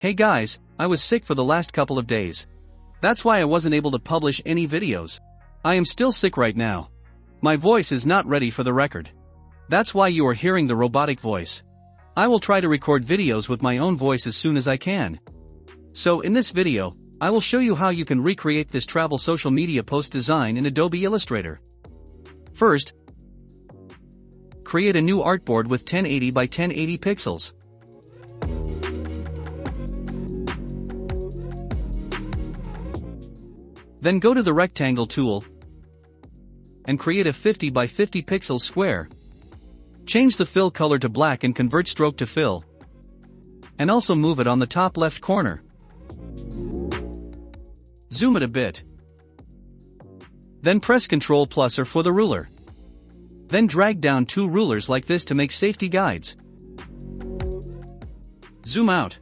Hey guys, I was sick for the last couple of days. That's why I wasn't able to publish any videos. I am still sick right now. My voice is not ready for the record. That's why you are hearing the robotic voice. I will try to record videos with my own voice as soon as I can. So in this video, I will show you how you can recreate this travel social media post design in Adobe Illustrator. First, create a new artboard with 1080 by 1080 pixels. Then go to the rectangle tool and create a 50 by 50 pixels square. Change the fill color to black and convert stroke to fill. And also move it on the top left corner. Zoom it a bit. Then press Ctrl+ or for the ruler. Then drag down two rulers like this to make safety guides. Zoom out.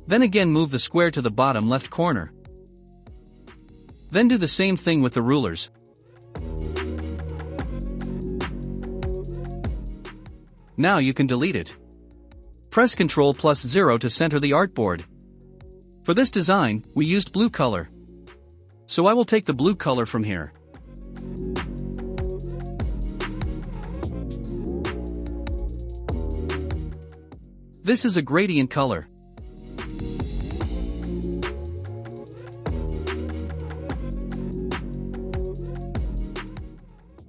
Then again move the square to the bottom left corner. Then do the same thing with the rulers. Now you can delete it. Press Ctrl+0 to center the artboard. For this design, we used blue color. So I will take the blue color from here. This is a gradient color.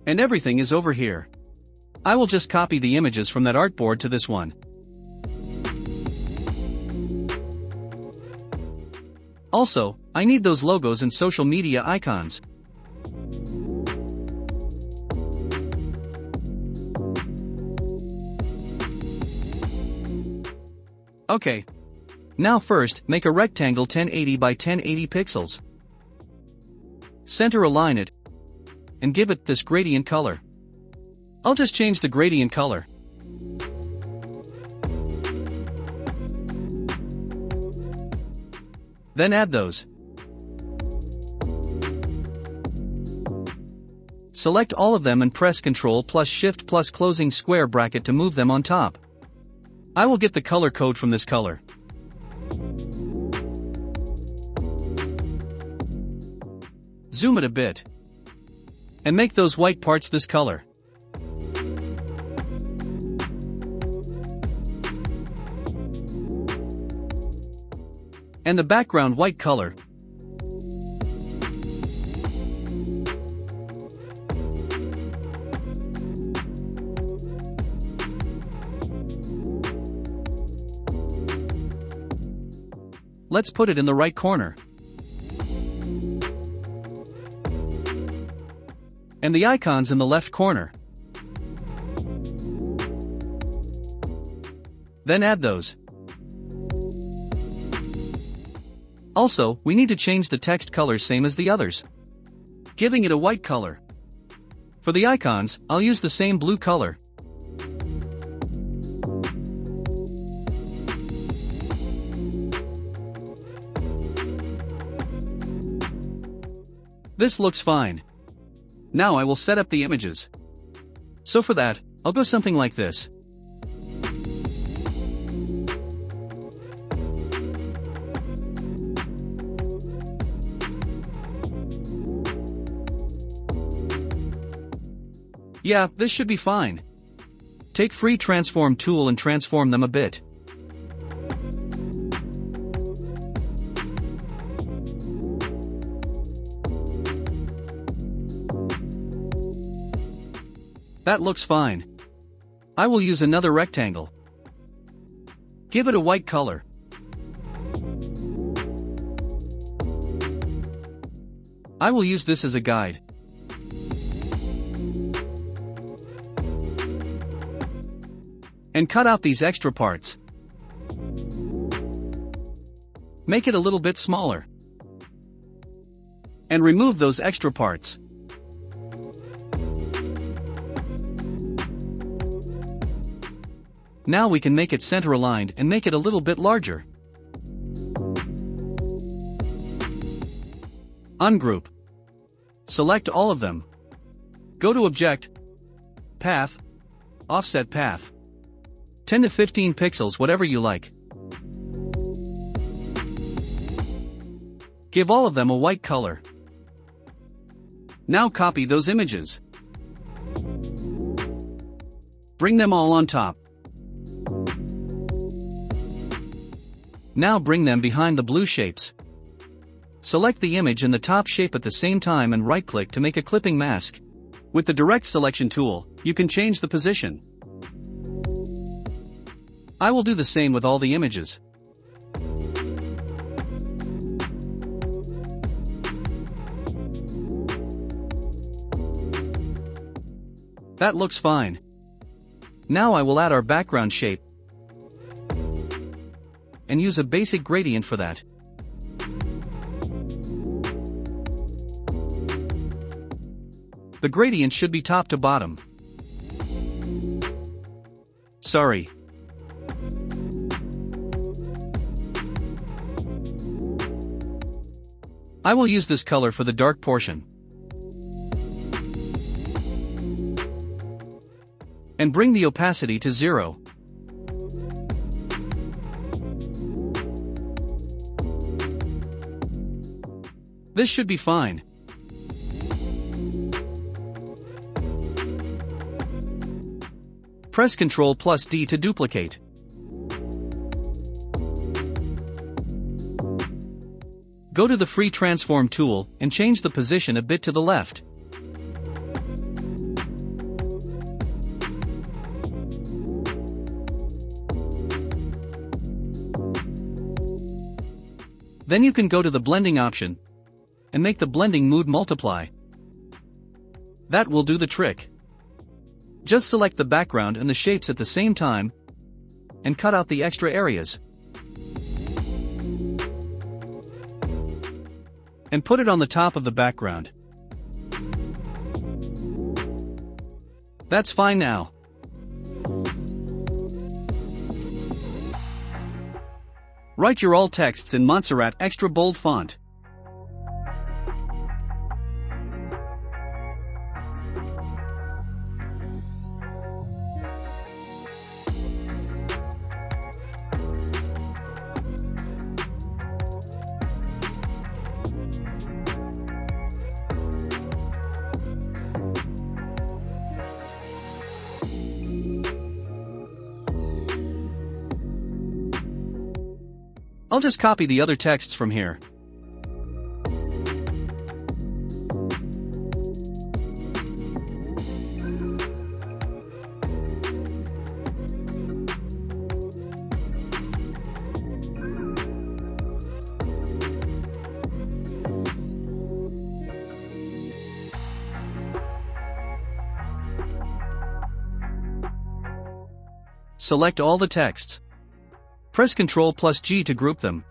And everything is over here. I will just copy the images from that artboard to this one. Also, I need those logos and social media icons. Okay. Now first, make a rectangle 1080 by 1080 pixels. Center align it. And give it this gradient color. I'll just change the gradient color. Then add those. Select all of them and press Ctrl+Shift+ closing square bracket to move them on top. I will get the color code from this color. Zoom it a bit. And make those white parts this color. And the background white color. Let's put it in the right corner. And the icons in the left corner. Then add those. Also, we need to change the text color same as the others, giving it a white color. For the icons, I'll use the same blue color. This looks fine. Now I will set up the images. So for that, I'll go something like this. Yeah, this should be fine. Take free transform tool and transform them a bit. That looks fine. I will use another rectangle. Give it a white color. I will use this as a guide. And cut out these extra parts. Make it a little bit smaller. And remove those extra parts. Now we can make it center aligned and make it a little bit larger. Ungroup. Select all of them. Go to Object, Path, Offset Path. 10 to 15 pixels, whatever you like. Give all of them a white color. Now copy those images. Bring them all on top. Now bring them behind the blue shapes. Select the image and the top shape at the same time and right-click to make a clipping mask. With the direct selection tool, you can change the position. I will do the same with all the images. That looks fine. Now I will add our background shape and use a basic gradient for that. The gradient should be top to bottom. Sorry. I will use this color for the dark portion. And bring the opacity to 0. This should be fine. Press Ctrl+D to duplicate. Go to the Free Transform tool and change the position a bit to the left. Then you can go to the blending option and make the blending mode multiply. That will do the trick. Just select the background and the shapes at the same time and cut out the extra areas. And put it on the top of the background. That's fine now. Write your alt texts in Montserrat extra bold font. I'll just copy the other texts from here. Select all the texts. Press Ctrl+G to group them.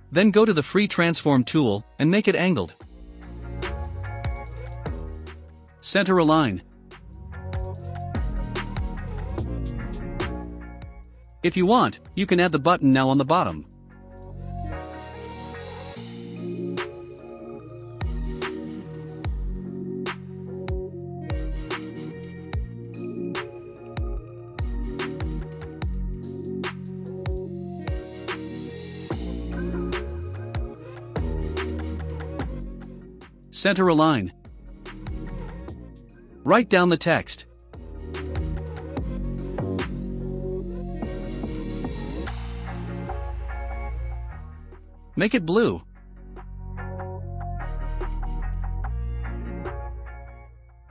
Then go to the Free Transform tool and make it angled. Center align. If you want, you can add the button now on the bottom. Center align. Write down the text. Make it blue.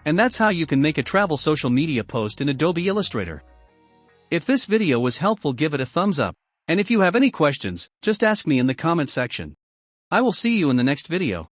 And that's how you can make a travel social media post in Adobe Illustrator. If this video was helpful, give it a thumbs up. And if you have any questions, just ask me in the comment section. I will see you in the next video.